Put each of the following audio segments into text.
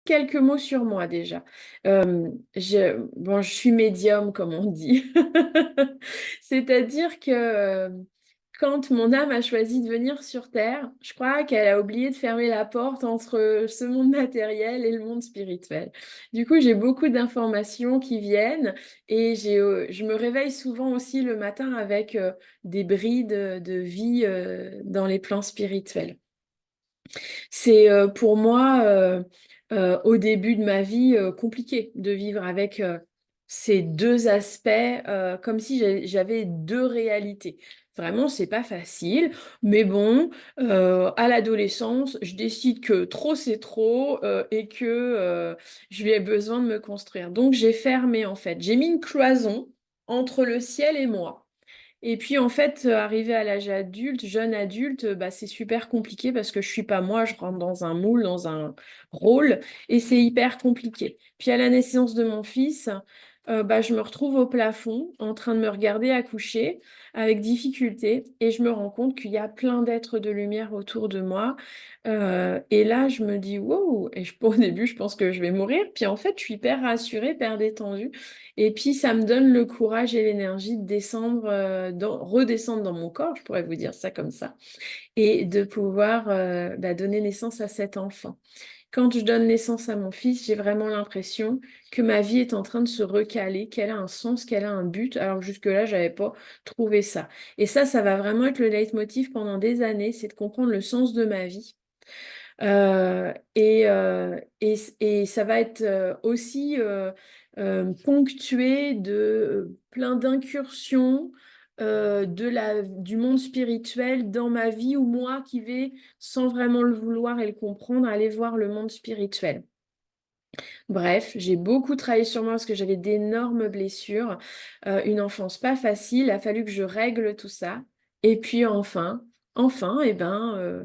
quelques mots sur moi déjà. Bon, je suis médium, comme on dit. C'est-à-dire que quand mon âme a choisi de venir sur Terre, je crois qu'elle a oublié de fermer la porte entre ce monde matériel et le monde spirituel. Du coup, j'ai beaucoup d'informations qui viennent et je me réveille souvent aussi le matin avec des brides de vie dans les plans spirituels. C'est pour moi, au début de ma vie, compliqué de vivre avec ces deux aspects, comme si j'avais deux réalités. Vraiment, c'est pas facile, mais bon, à l'adolescence, je décide que trop c'est trop et que je vais besoin de me construire. Donc j'ai fermé en fait, j'ai mis une cloison entre le ciel et moi. Et puis en fait, arrivé à l'âge adulte, jeune adulte, bah, c'est super compliqué parce que je suis pas moi, je rentre dans un moule, dans un rôle, et c'est hyper compliqué. Puis à la naissance de mon fils, bah, je me retrouve au plafond en train de me regarder accoucher avec difficulté, et je me rends compte qu'il y a plein d'êtres de lumière autour de moi. Et là, je me dis, wow, et au début, je pense que je vais mourir. Puis en fait, je suis hyper rassurée, hyper détendue. Et puis, ça me donne le courage et l'énergie de descendre, redescendre dans mon corps, je pourrais vous dire ça comme ça, et de pouvoir bah, donner naissance à cet enfant. Quand je donne naissance à mon fils, j'ai vraiment l'impression que ma vie est en train de se recaler, qu'elle a un sens, qu'elle a un but, alors que jusque-là, je n'avais pas trouvé ça. Et ça va vraiment être le leitmotiv pendant des années, c'est de comprendre le sens de ma vie. Et ça va être aussi ponctué de plein d'incursions du monde spirituel dans ma vie, ou moi qui vais, sans vraiment le vouloir et le comprendre, aller voir le monde spirituel. Bref, j'ai beaucoup travaillé sur moi parce que j'avais d'énormes blessures, une enfance pas facile, il a fallu que je règle tout ça. Et puis enfin, eh ben,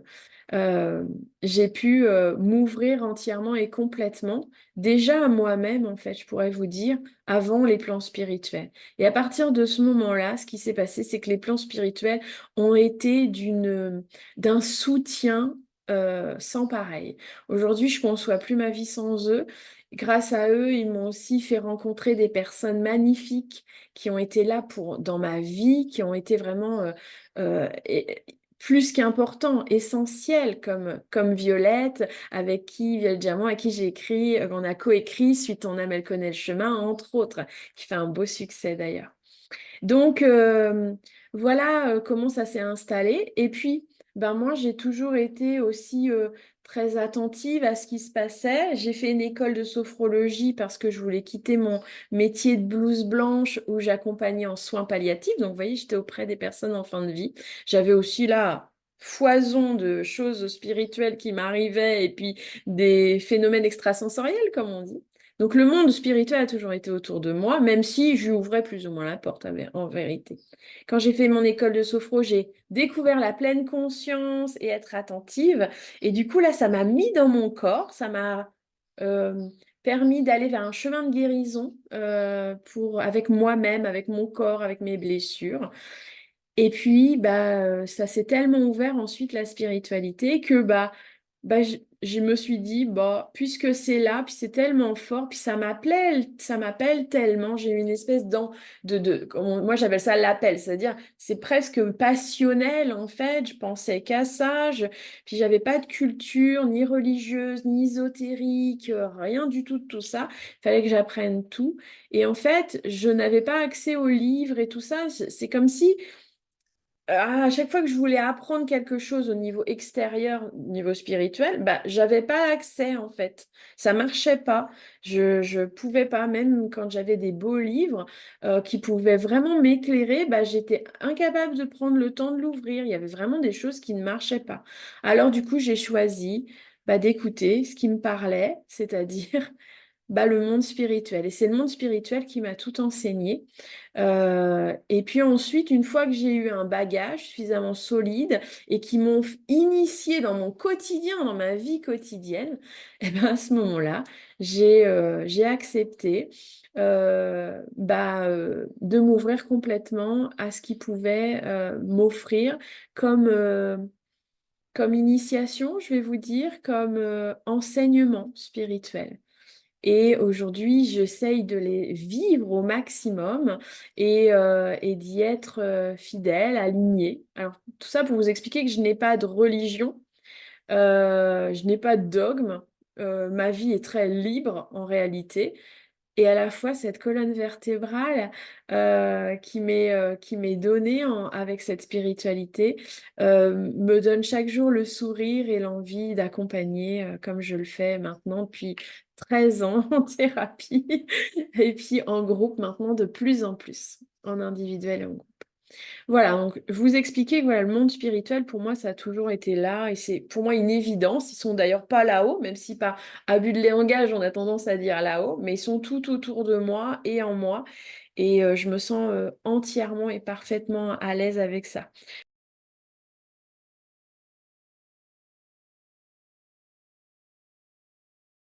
euh, j'ai pu m'ouvrir entièrement et complètement, déjà à moi-même en fait, je pourrais vous dire, avant les plans spirituels. Et à partir de ce moment-là, ce qui s'est passé, c'est que les plans spirituels ont été d'un soutien sans pareil. Aujourd'hui, je ne conçois plus ma vie sans eux. Grâce à eux, ils m'ont aussi fait rencontrer des personnes magnifiques qui ont été là dans ma vie, qui ont été vraiment plus qu'importants, essentiels, comme Violette, Violette Diamant, à qui j'ai écrit, on a coécrit Suite on aime, elle connaît le chemin, entre autres, qui fait un beau succès d'ailleurs. Donc, voilà comment ça s'est installé. Et puis, ben moi, j'ai toujours été aussi très attentive à ce qui se passait. J'ai fait une école de sophrologie parce que je voulais quitter mon métier de blouse blanche où j'accompagnais en soins palliatifs. Donc, vous voyez, j'étais auprès des personnes en fin de vie. J'avais aussi là foison de choses spirituelles qui m'arrivaient et puis des phénomènes extrasensoriels, comme on dit. Donc le monde spirituel a toujours été autour de moi, même si je lui ouvrais plus ou moins la porte en vérité. Quand j'ai fait mon école de sophro, j'ai découvert la pleine conscience et être attentive. Et du coup, là, ça m'a mis dans mon corps, ça m'a euh, permis d'aller vers un chemin de guérison avec moi-même, avec mon corps, avec mes blessures. Et puis, bah, ça s'est tellement ouvert ensuite la spiritualité que je me suis dit, bah, puisque c'est là, puis c'est tellement fort, puis ça m'appelle tellement, j'ai eu une espèce moi j'appelle ça l'appel, c'est-à-dire c'est presque passionnel en fait, je pensais qu'à ça, puis j'avais pas de culture, ni religieuse, ni ésotérique, rien du tout de tout ça, il fallait que j'apprenne tout. Et en fait, je n'avais pas accès aux livres et tout ça, c'est comme si à chaque fois que je voulais apprendre quelque chose au niveau extérieur, au niveau spirituel, bah, j'avais pas accès en fait. Ça marchait pas. Je pouvais pas, même quand j'avais des beaux livres qui pouvaient vraiment m'éclairer, bah, j'étais incapable de prendre le temps de l'ouvrir. Il y avait vraiment des choses qui ne marchaient pas. Alors du coup, j'ai choisi bah, d'écouter ce qui me parlait, c'est-à-dire bah, le monde spirituel. Et c'est le monde spirituel qui m'a tout enseigné. Et puis ensuite, une fois que j'ai eu un bagage suffisamment solide et qui m'ont initié dans mon quotidien, dans ma vie quotidienne, et ben à ce moment-là, j'ai accepté de m'ouvrir complètement à ce qui pouvait m'offrir comme, Comme initiation, je vais vous dire, comme, enseignement spirituel. Et aujourd'hui, j'essaye de les vivre au maximum et d'y être, fidèle, alignée. Alors tout ça pour vous expliquer que je n'ai pas de religion, je n'ai pas de dogme, ma vie est très libre en réalité et à la fois cette colonne vertébrale, qui m'est donnée avec cette spiritualité, me donne chaque jour le sourire et l'envie d'accompagner, comme je le fais maintenant depuis 13 ans en thérapie et puis en groupe maintenant de plus en plus, en individuel et en groupe. Voilà, donc je vous expliquais que voilà, le monde spirituel, pour moi, ça a toujours été là et c'est pour moi une évidence. Ils sont d'ailleurs pas là-haut, même si par abus de langage, on a tendance à dire là-haut, mais ils sont tout autour de moi et en moi et je me sens, entièrement et parfaitement à l'aise avec ça.